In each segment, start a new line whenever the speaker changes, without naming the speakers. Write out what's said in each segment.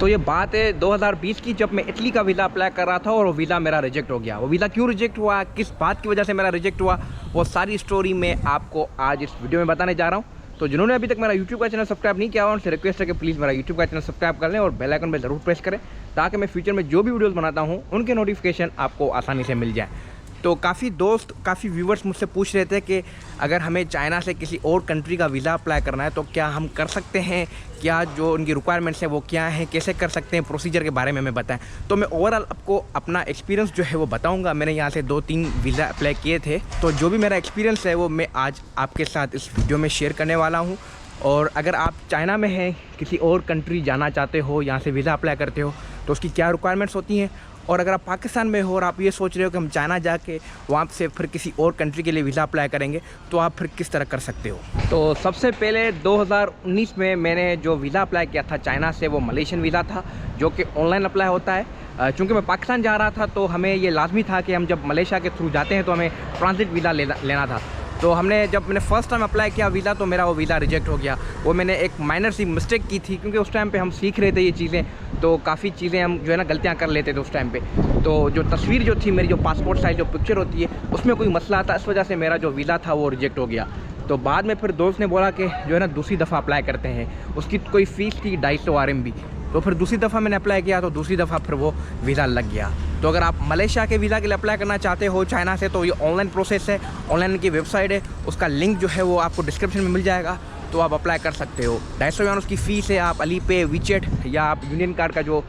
तो ये बात है 2020 की, जब मैं इटली का वीज़ा अप्लाई कर रहा था और वो वीज़ा मेरा रिजेक्ट हो गया। वो वीज़ा क्यों रिजेक्ट हुआ, किस बात की वजह से मेरा रिजेक्ट हुआ, वो सारी स्टोरी मैं आपको आज इस वीडियो में बताने जा रहा हूँ। तो जिन्होंने अभी तक मेरा यूट्यूब का चैनल सब्सक्राइब नहीं किया हुआ उनसे रिक्वेस्ट है कि प्लीज़ मेरा यूट्यूब का चैनल सब्सक्राइब कर लें और बेल आइकन पर ज़रूर प्रेस करें, ताकि मैं फ्यूचर में जो भी वीडियोज़ बनाता हूँ उनके नोटिफिकेशन आपको आसानी से मिल जाए। तो काफ़ी दोस्त, काफ़ी व्यूवर्स मुझसे पूछ रहे थे कि अगर हमें चाइना से किसी और कंट्री का वीज़ा अप्लाई करना है तो क्या हम कर सकते हैं, क्या जो उनकी रिक्वायरमेंट्स हैं वो क्या हैं, कैसे कर सकते हैं, प्रोसीजर के बारे में हमें बताएं। तो मैं ओवरऑल आपको अपना एक्सपीरियंस जो है वो बताऊंगा। मैंने यहाँ से 2-3 वीज़ा अप्लाई किए थे, तो जो भी मेरा एक्सपीरियंस है वो मैं आज आपके साथ इस वीडियो में शेयर करने वाला हूँ। और अगर आप चाइना में हैं, किसी और कंट्री जाना चाहते हो, यहाँ से वीज़ा अप्लाई करते हो तो उसकी क्या रिक्वायरमेंट्स होती हैं, और अगर आप पाकिस्तान में हो और आप ये सोच रहे हो कि हम चाइना जाके वहाँ से फिर किसी और कंट्री के लिए वीज़ा अप्लाई करेंगे तो आप फिर किस तरह कर सकते हो। तो सबसे पहले 2019 में मैंने जो वीज़ा अप्लाई किया था चाइना से, वो मलेशियन वीज़ा था जो कि ऑनलाइन अप्लाई होता है। चूँकि मैं पाकिस्तान जा रहा था तो हमें ये लाजमी था कि हम जब मलेशिया के थ्रू जाते हैं तो हमें ट्रांजिट वीज़ा लेना था। तो जब मैंने फ़र्स्ट टाइम अप्लाई किया वीज़ा तो मेरा वो वीज़ा रिजेक्ट हो गया। वो मैंने एक माइनर सी मिस्टेक की थी, क्योंकि उस टाइम पे हम सीख रहे थे ये चीज़ें, तो काफ़ी चीज़ें हम जो है ना गलतियाँ कर लेते थे उस टाइम पे। तो जो तस्वीर जो थी मेरी, जो पासपोर्ट साइज़ जो पिक्चर होती है, उसमें कोई मसला था, इस वजह से मेरा जो वीज़ा था वो रिजेक्ट हो गया। तो बाद में फिर दोस्त ने बोला कि जो है ना दूसरी दफ़ा अप्लाई करते हैं। उसकी कोई फ़ीस थी 250 RMB। तो फिर दूसरी दफ़ा मैंने अप्लाई किया तो दूसरी दफ़ा फिर वो वीज़ा लग गया। तो अगर आप मलेशिया के वीज़ा के लिए अप्लाई करना चाहते हो चाइना से, तो ये ऑनलाइन प्रोसेस है, ऑनलाइन की वेबसाइट है, उसका लिंक जो है वो आपको डिस्क्रिप्शन में मिल जाएगा, तो आप अप्लाई कर सकते हो। 250 yuan उसकी फ़ीस है। आप अली पे, वीचेट या आप यूनियन कार्ड का जो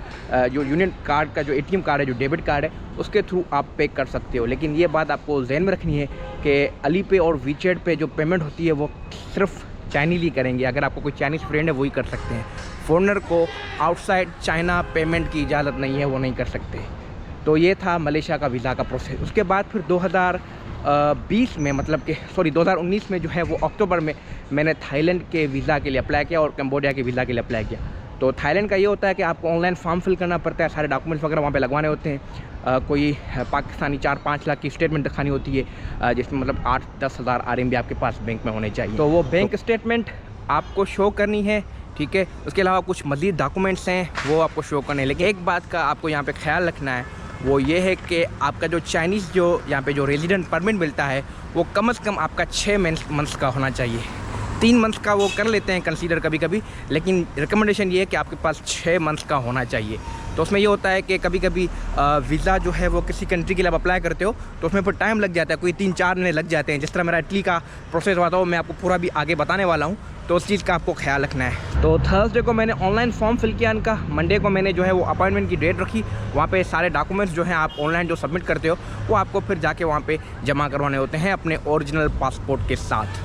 यूनियन कार्ड का जो ATM कार्ड है, जो डेबिट कार्ड है, उसके थ्रू आप पे कर सकते हो। लेकिन ये बात आपको जहन में रखनी है कि अली पे और वीचेट पे जो पेमेंट होती है वो सिर्फ चाइनीज़ ही करेंगे। अगर आपको कोई चाइनीज़ फ्रेंड है वही कर सकते हैं। फॉरेनर को आउटसाइड चाइना पेमेंट की इजाज़त नहीं है, वो नहीं कर सकते। तो ये था मलेशिया का वीज़ा का प्रोसेस। उसके बाद फिर 2020 में, मतलब कि 2019 में जो है वो अक्टूबर में मैंने थाईलैंड के वीज़ा के लिए अप्लाई किया और कंबोडिया के वीज़ा के लिए अप्लाई किया। तो थाईलैंड का ये होता है कि आपको ऑनलाइन फॉर्म फिल करना पड़ता है, सारे डॉक्यूमेंट्स वगैरह वहाँ पे लगवाने होते हैं। कोई पाकिस्तानी 4-5 लाख की स्टेटमेंट दिखानी होती है, जिसमें मतलब 8-10 हज़ार RMB आपके पास बैंक में होने चाहिए। तो वो बैंक स्टेटमेंट आपको शो करनी है, ठीक है। उसके अलावा कुछ मज़ीद डॉक्यूमेंट्स हैं वो आपको शो करने हैं। लेकिन एक बात का आपको यहाँ पे ख्याल रखना है, वो ये है कि आपका जो चाइनीज़ जो यहाँ पे जो रेजिडेंट परमिट मिलता है वो कम से कम आपका 6 मंथ्स का होना चाहिए। 3 मंथ्स का वो कर लेते हैं कंसीडर कभी कभी, लेकिन रिकमेंडेशन ये है कि आपके पास 6 मंथ्स का होना चाहिए। तो उसमें ये होता है कि कभी कभी वीज़ा जो है वो किसी कंट्री के लिए आप अप्लाई करते हो तो उसमें फिर टाइम लग जाता है, कोई 3-4 महीने लग जाते हैं। जिस तरह मेरा इटली का प्रोसेस हुआ था वो मैं आपको पूरा भी आगे बताने वाला हूँ, तो उस चीज़ का आपको ख्याल रखना है। तो थर्सडे को मैंने ऑनलाइन फॉर्म फिल किया इनका। मंडे को मैंने जो है वो अपॉइंटमेंट की डेट रखी। वहाँ पे सारे डॉक्यूमेंट्स जो हैं आप ऑनलाइन जो सबमिट करते हो वो आपको फिर जाके वहाँ पे जमा करवाने होते हैं अपने ओरिजिनल पासपोर्ट के साथ।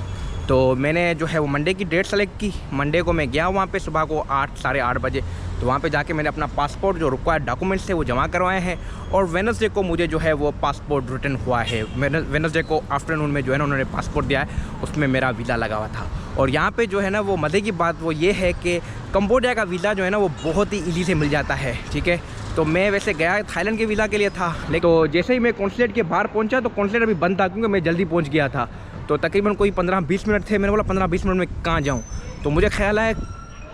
तो मैंने जो है वो मंडे की डेट सेलेक्ट की। मंडे को मैं गया वहाँ पे सुबह को 8-8:30 बजे। तो वहाँ पे जाके मैंने अपना पासपोर्ट जो रिक्वायर्ड डॉक्यूमेंट्स थे वो जमा करवाए हैं, और वेडनेसडे को मुझे जो है वो पासपोर्ट रिटर्न हुआ है। वेडनेसडे को आफ्टरनून में जो है ना उन्होंने पासपोर्ट दिया है, उसमें मेरा वीज़ा लगा हुआ था। और यहाँ पे जो है ना वो मज़े की बात वो ये है कि कंबोडिया का वीज़ा जो है ना वो बहुत ही ईजी से मिल जाता है, ठीक है। तो मैं वैसे गया थाईलैंड के वीज़ा के लिए था, लेकिन तो जैसे ही मैं कॉन्सुलेट के बाहर पहुँचा तो कॉन्सुलेट अभी बंद था, क्योंकि मैं जल्दी पहुँच गया था। तो तकरीबन कोई 15-20 मिनट थे। मैंने बोला 15-20 मिनट में कहाँ जाऊँ, तो मुझे ख्याल आया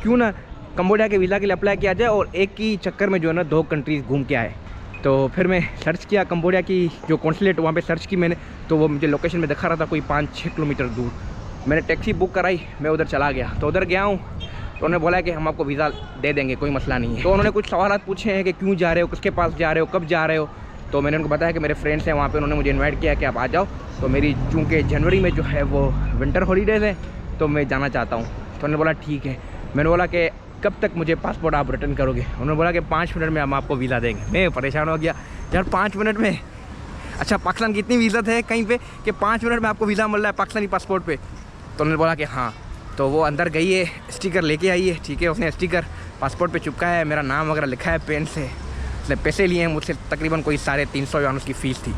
क्यों ना कंबोडिया के वीज़ा के लिए अप्लाई किया जाए और एक ही चक्कर में जो है ना 2 कंट्रीज़ घूम के आए। तो फिर मैं सर्च किया कंबोडिया की जो कॉन्सुलेट, वहाँ पे सर्च की मैंने, तो वो मुझे लोकेशन में दिखा रहा था कोई 5-6 किलोमीटर दूर। मैंने टैक्सी बुक कराई, मैं उधर चला गया। तो उधर गया हूँ तो उन्होंने बोला कि हम आपको वीज़ा दे देंगे, कोई मसला नहीं है। तो उन्होंने कुछ सवाल पूछे हैं कि क्यों जा रहे हो, किसके पास जा रहे हो, कब जा रहे हो। तो मैंने उनको बताया कि मेरे फ्रेंड्स हैं वहाँ पे, उन्होंने मुझे इनवाइट किया कि आप आ जाओ। तो मेरी चूँकि जनवरी में जो है वो विंटर हॉलीडेज़ है तो मैं जाना चाहता हूँ। तो उन्होंने बोला ठीक है। मैंने बोला कि कब तक मुझे पासपोर्ट आप रिटर्न करोगे। उन्होंने बोला कि 5 मिनट में हम आपको वीज़ा देंगे। मैं परेशान हो गया, यार 5 मिनट में, अच्छा पाकिस्तान की इतनी इज़्ज़त है कहीं पे कि 5 मिनट में आपको वीज़ा मिल रहा है पाकिस्तानी पासपोर्ट पे। तो उन्होंने बोला कि हाँ। तो वो अंदर गई है, स्टिकर लेके आई है, ठीक है। उसने स्टिकर पासपोर्ट पे चिपका है, मेरा नाम वगैरह लिखा है पेन से। उसने पैसे लिए हैं मुझसे, तकरीबन कोई 350 yuan उसकी फ़ीस थी।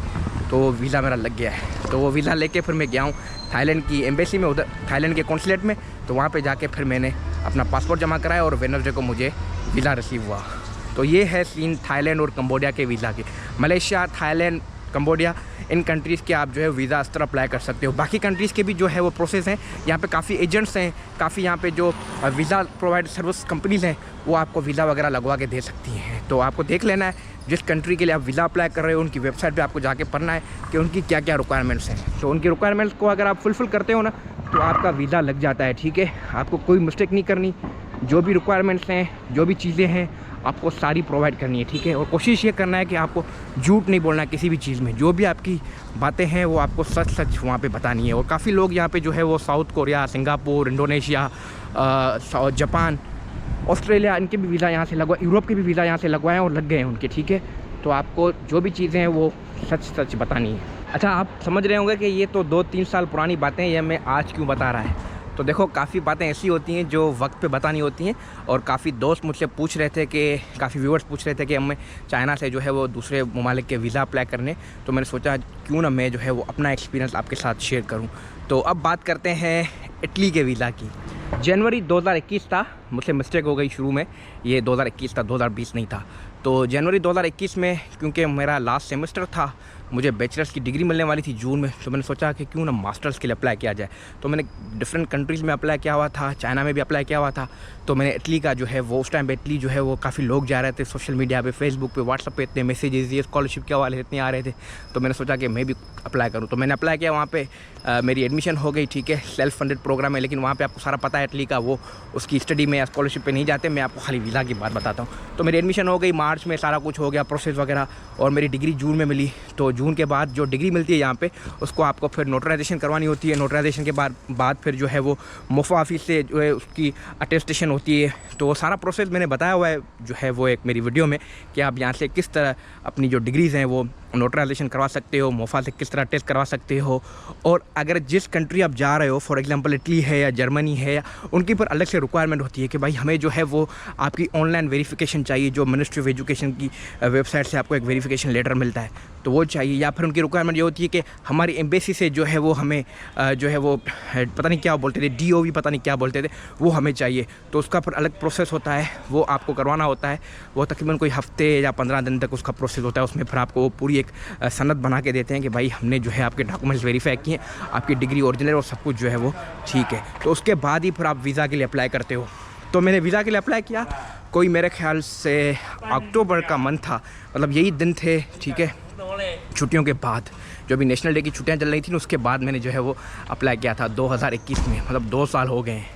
तो वीज़ा मेरा लग गया है। तो वो वीज़ा लेके फिर मैं गया हूँ थाईलैंड की एम्बेसी में, उधर थाईलैंड के कॉन्सुलेट में। तो वहाँ पे जाके फिर मैंने अपना पासपोर्ट जमा कराया और वेडनेसडे को मुझे वीज़ा रिसीव हुआ। तो ये है सीन थाईलैंड और कंबोडिया के वीज़ा के। मलेशिया, थाईलैंड कंबोडिया, इन कंट्रीज़ के आप जो है वीज़ा इस तरह अप्लाई कर सकते हो। बाकी कंट्रीज़ के भी जो है वो प्रोसेस हैं, यहाँ पे काफ़ी एजेंट्स हैं, काफ़ी यहाँ पे जो वीज़ा प्रोवाइड सर्विस कंपनीज़ हैं वो आपको वीज़ा वगैरह लगवा के दे सकती हैं। तो आपको देख लेना है जिस कंट्री के लिए आप वीज़ा अप्लाई कर रहे हो उनकी वेबसाइट पे आपको जाके पढ़ना है कि उनकी क्या क्या रिक्वायरमेंट्स हैं। तो उनकी रिक्वायरमेंट्स को अगर आप फुलफ़िल करते हो ना तो आपका वीज़ा लग जाता है, ठीक है। आपको कोई मिस्टेक नहीं करनी, जो भी रिक्वायरमेंट्स हैं, जो भी चीज़ें हैं आपको सारी प्रोवाइड करनी है, ठीक है। और कोशिश ये करना है कि आपको झूठ नहीं बोलना है किसी भी चीज़ में, जो भी आपकी बातें हैं वो आपको सच सच वहाँ पे बतानी है। और काफ़ी लोग यहाँ पे जो है वो south Korea, Singapore, Indonesia, Japan, Australia, इनके भी वीज़ा यहाँ से लगवा, यूरोप के भी वीज़ा यहाँ से लगवाएं और लग गए हैं उनके, ठीक है। तो आपको जो भी चीज़ें हैं वो सच सच बतानी है। अच्छा, आप समझ रहे होंगे कि ये तो 2-3 साल पुरानी बातें ये मैं आज क्यों बता रहा है। तो देखो, काफ़ी बातें ऐसी होती हैं जो वक्त पे बतानी होती हैं। और काफ़ी दोस्त मुझसे पूछ रहे थे कि, काफ़ी व्यूअर्स पूछ रहे थे कि हमें चाइना से जो है वो दूसरे ममालिक के वीज़ा अप्लाई करने, तो मैंने सोचा क्यों ना मैं जो है वो अपना एक्सपीरियंस आपके साथ शेयर करूं। तो अब बात करते हैं इटली के वीज़ा की। जनवरी 2021 था, मुझसे मिस्टेक हो गई शुरू में, ये 2021 था, 2020 नहीं था। तो जनवरी 2021 में क्योंकि मेरा लास्ट सेमेस्टर था, मुझे बैचलर्स की डिग्री मिलने वाली थी जून में, तो मैंने सोचा कि क्यों ना मास्टर्स के लिए अप्लाई किया जाए। तो मैंने डिफरेंट कंट्रीज़ में अप्लाई किया हुआ था, चाइना में भी अप्लाई किया हुआ था। तो मैंने इटली का जो है वो, उस टाइम पे इटली जो है वो काफ़ी लोग जा रहे थे सोशल मीडिया पे, फेसबुक पे, व्हाट्सअप पे इतने मैसेजेस, ये स्कॉलरशिप के हवाले इतने आ रहे थे। तो मैंने सोचा कि मैं भी अप्लाई करूँ। तो मैंने अप्लाई किया, वहाँ पे मेरी एडमिशन हो गई, ठीक है। सेल्फ फंडेड प्रोग्राम है, लेकिन वहाँ पे आपको सारा पता है इटली का, वो उसकी स्टडी में या स्कॉलरशिप पे नहीं जाते। मैं आपको खाली वीज़ा की बात बताता हूँ। तो मेरी एडमिशन हो गई मार्च में, सारा कुछ हो गया प्रोसेस वगैरह, और मेरी डिग्री जून में मिली। तो जून के बाद जो डिग्री मिलती है यहाँ पे, उसको आपको फिर नोटराइजेशन करवानी होती है। नोटराइजेशन के बाद फिर जो है वो मोफा ऑफिस से जो है उसकी अटेस्टेशन होती है। तो सारा प्रोसेस मैंने बताया हुआ है जो है वो एक मेरी वीडियो में, कि आप यहाँ से किस तरह अपनी जो डिग्रीज़ हैं वो नोटराइजेशन करवा सकते हो, मोफा से किस तरह टेस्ट करवा सकते हो। और अगर जिस कंट्री आप जा रहे हो, फॉर एग्जांपल इटली है या जर्मनी है, या उनकी पर अलग से रिक्वायरमेंट होती है कि भाई हमें जो है वो आपकी ऑनलाइन वेरिफिकेशन चाहिए, जो मिनिस्ट्री ऑफ एजुकेशन की वेबसाइट से आपको एक वेरिफिकेशन लेटर मिलता है, तो वो चाहिए। या फिर उनकी रिक्वायरमेंट ये होती है कि हमारी एम्बेसी से जो है वो हमें जो है वो पता नहीं क्या बोलते थे, DOV पता नहीं क्या बोलते थे, वो हमें चाहिए। तो उसका फिर अलग प्रोसेस होता है, वो आपको करवाना होता है। वो तकरीबन कोई हफ्ते या 15 दिन तक उसका प्रोसेस होता है। उसमें फिर आपको वो पूरी एक सनद बना के देते हैं कि भाई हमने जो है आपके डॉक्यूमेंट्स वेरीफाई किए, आपकी डिग्री ओरिजिनल और सब कुछ जो है वो ठीक है। तो उसके बाद ही फिर आप वीज़ा के लिए अप्लाई करते हो। तो मैंने वीज़ा के लिए अप्लाई किया, कोई मेरे ख्याल से अक्टूबर का मंथ था, मतलब यही दिन थे, ठीक है, छुट्टियों के बाद, जो भी नेशनल डे की छुट्टियां चल रही थी ना, उसके बाद मैंने जो है वो अप्लाई किया था 2021 में, मतलब 2 साल हो गए हैं।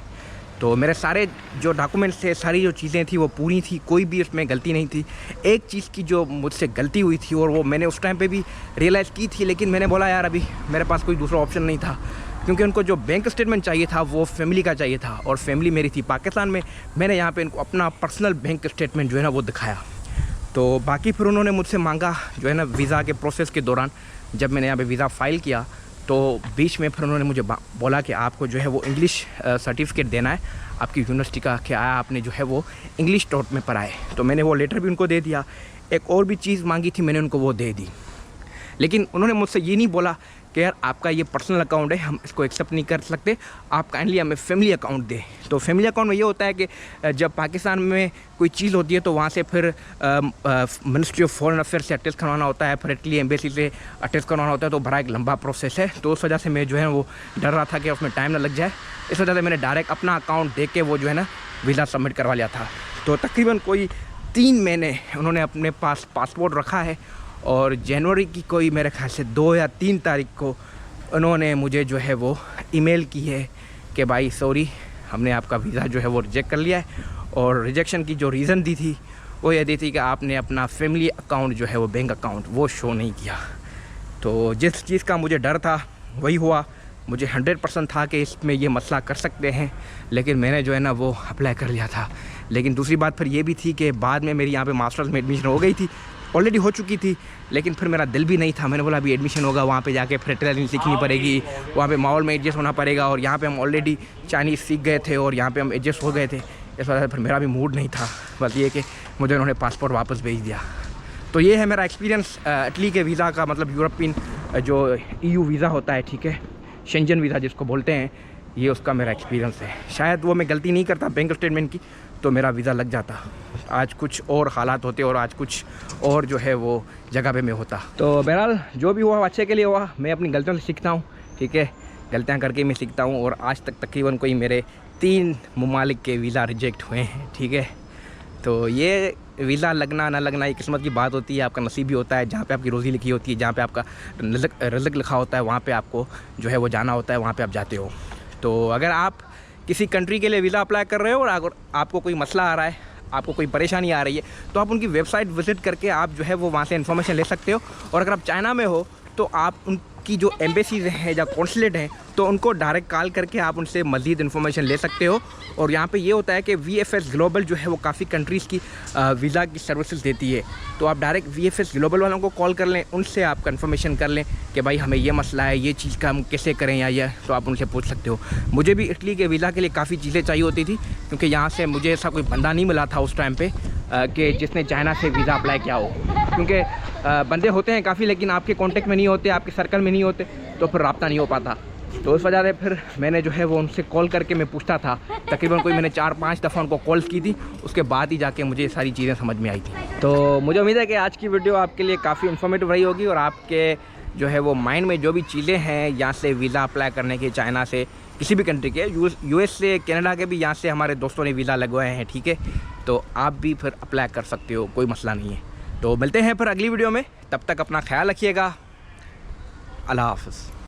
तो मेरे सारे जो डॉक्यूमेंट्स थे, सारी जो चीज़ें थी वो पूरी थी, कोई भी उसमें गलती नहीं थी। एक चीज़ की जो मुझसे गलती हुई थी, और वो मैंने उस टाइम पे भी रियलाइज़ की थी, लेकिन मैंने बोला यार अभी मेरे पास कोई दूसरा ऑप्शन नहीं था, क्योंकि उनको जो बैंक स्टेटमेंट चाहिए था वो फैमिली का चाहिए था, और फैमिली मेरी थी पाकिस्तान में। मैंने यहाँ पे इनको अपना पर्सनल बैंक स्टेटमेंट जो है ना वो दिखाया। तो बाकी फिर उन्होंने मुझसे मांगा जो है ना वीज़ा के प्रोसेस के दौरान, जब मैंने यहाँ पे वीज़ा फ़ाइल किया, तो बीच में फिर उन्होंने मुझे बोला कि आपको जो है वो इंग्लिश सर्टिफिकेट देना है आपकी यूनिवर्सिटी का, कि आया आपने जो है वो इंग्लिश टॉट में पढ़ा है। तो मैंने वो लेटर भी उनको दे दिया। एक और भी चीज़ मांगी थी, मैंने उनको वो दे दी। लेकिन उन्होंने मुझसे ये नहीं बोला कि यार आपका ये पर्सनल अकाउंट है, हम इसको एक्सेप्ट नहीं कर सकते, आप काइंडली हमें फैमिली अकाउंट दें। तो फैमिली अकाउंट में ये होता है कि जब पाकिस्तान में कोई चीज़ होती है तो वहाँ से फिर मिनिस्ट्री ऑफ फॉरेन अफेयर से अटेस्ट करवाना होता है, फिर इटली एम्बेसी से अटेस्ट करवाना होता है। तो बड़ा एक लंबा प्रोसेस है। तो उस वजह से मैं जो है वो डर रहा था कि उसमें टाइम ना लग जाए, इस वजह से मैंने डायरेक्ट अपना अकाउंट दे के वो जो है ना वीज़ा सबमिट करवा लिया था। तो तकरीबन कोई 3 महीने उन्होंने अपने पास पासपोर्ट रखा है, और जनवरी की कोई मेरे ख्याल से 2 या 3 तारीख को उन्होंने मुझे जो है वो ईमेल की है कि भाई सॉरी, हमने आपका वीज़ा जो है वो रिजेक्ट कर लिया है। और रिजेक्शन की जो रीज़न दी थी वो ये दी थी कि आपने अपना फैमिली अकाउंट जो है वो बैंक अकाउंट वो शो नहीं किया। तो जिस चीज़ का मुझे डर था वही हुआ। मुझे 100% था कि इसमें ये मसला कर सकते हैं, लेकिन मैंने जो है ना वो अप्लाई कर लिया था। लेकिन दूसरी बात फिर ये भी थी कि बाद में मेरी यहाँ पे मास्टर्स में एडमिशन हो गई थी, ऑलरेडी हो चुकी थी, लेकिन फिर मेरा दिल भी नहीं था। मैंने बोला अभी एडमिशन होगा, वहाँ पे जाके फिर टेलरिंग सीखनी पड़ेगी, वहाँ पे माहौल में एडजस्ट होना पड़ेगा, और यहाँ पे हम ऑलरेडी चाइनीज़ सीख गए थे और यहाँ पे हम एडजस्ट हो गए थे। इस वजह से फिर मेरा भी मूड नहीं था। बस ये कि मुझे उन्होंने पासपोर्ट वापस भेज दिया। तो ये है मेरा एक्सपीरियंस इटली के वीज़ा का, मतलब यूरोपियन जो EU वीज़ा होता है, ठीक है, शेंजन वीज़ा जिसको बोलते हैं, ये उसका मेरा एक्सपीरियंस है। शायद वो मैं गलती नहीं करता बैंक स्टेटमेंट की, तो मेरा वीज़ा लग जाता। आज कुछ और हालात होते और आज कुछ और जो है वो जगह पे मैं होता। तो बहरहाल जो भी हुआ अच्छे के लिए हुआ। मैं अपनी गलतियों से सीखता हूँ, ठीक है, गलतियाँ करके मैं सीखता हूँ। और आज तक तकरीबन कोई मेरे 3 ममालिक के वीज़ा रिजेक्ट हुए हैं, ठीक है। तो ये वीज़ा लगना ना लगना ये किस्मत की बात होती है, आपका नसीब भी होता है। जहाँ पे आपकी रोज़ी लिखी होती है, जहाँ पे आपका रिज़्क़ लिखा होता है, वहाँ पे आपको जो है वो जाना होता है, वहाँ पे आप जाते हो। तो अगर आप किसी कंट्री के लिए वीज़ा अप्लाई कर रहे हो और अगर आपको कोई मसला आ रहा है, आपको कोई परेशानी आ रही है, तो आप उनकी वेबसाइट विज़िट करके आप जो है वो वहाँ से इन्फॉर्मेशन ले सकते हो। और अगर आप चाइना में हो तो आप उनकी जो एम्बेसीज़ हैं या कौंसलेट हैं, तो उनको डायरेक्ट कॉल करके आप उनसे मज़ीद इन्फॉर्मेशन ले सकते हो। और यहाँ पे ये होता है कि VFS ग्लोबल जो है वो काफ़ी कंट्रीज़ की वीज़ा की सर्विसेज देती है। तो आप डायरेक्ट VFS ग्लोबल वालों को कॉल कर लें, उनसे आप कन्फर्मेशन कर लें कि भाई हमें ये मसला है, ये चीज़ का हम कैसे करें या ये, तो आप उनसे पूछ सकते हो। मुझे भी इटली के वीज़ा के लिए काफ़ी चीज़ें चाहिए होती थी, क्योंकि यहाँ से मुझे ऐसा कोई बंदा नहीं मिला था उस टाइम पर कि जिसने चाइना से वीज़ा अप्लाई किया हो। क्योंकि बंदे होते हैं काफ़ी, लेकिन आपके कॉन्टेक्ट में नहीं होते, आपके सर्कल में नहीं होते, तो फिर रब्ता नहीं हो पाता। तो उस वजह से फिर मैंने जो है वो उनसे कॉल करके मैं पूछता था। तकरीबन कोई मैंने 4-5 दफ़ा उनको कॉल्स की थी, उसके बाद ही जाके मुझे ये सारी चीज़ें समझ में आई थी। तो मुझे उम्मीद है कि आज की वीडियो आपके लिए काफ़ी इन्फॉर्मेटिव रही होगी और आपके जो है वो माइंड में जो भी चीज़ें हैं यहाँ से वीज़ा अप्लाई करने के, चाइना से किसी भी कंट्री के, US से, कनाडा के भी यहाँ से हमारे दोस्तों ने वीज़ा लगवाए हैं, ठीक है। तो आप भी फिर अप्लाई कर सकते हो, कोई मसला नहीं है। तो मिलते हैं फिर अगली वीडियो में, तब तक अपना ख्याल रखिएगा। अल्लाह हाफ़िज़।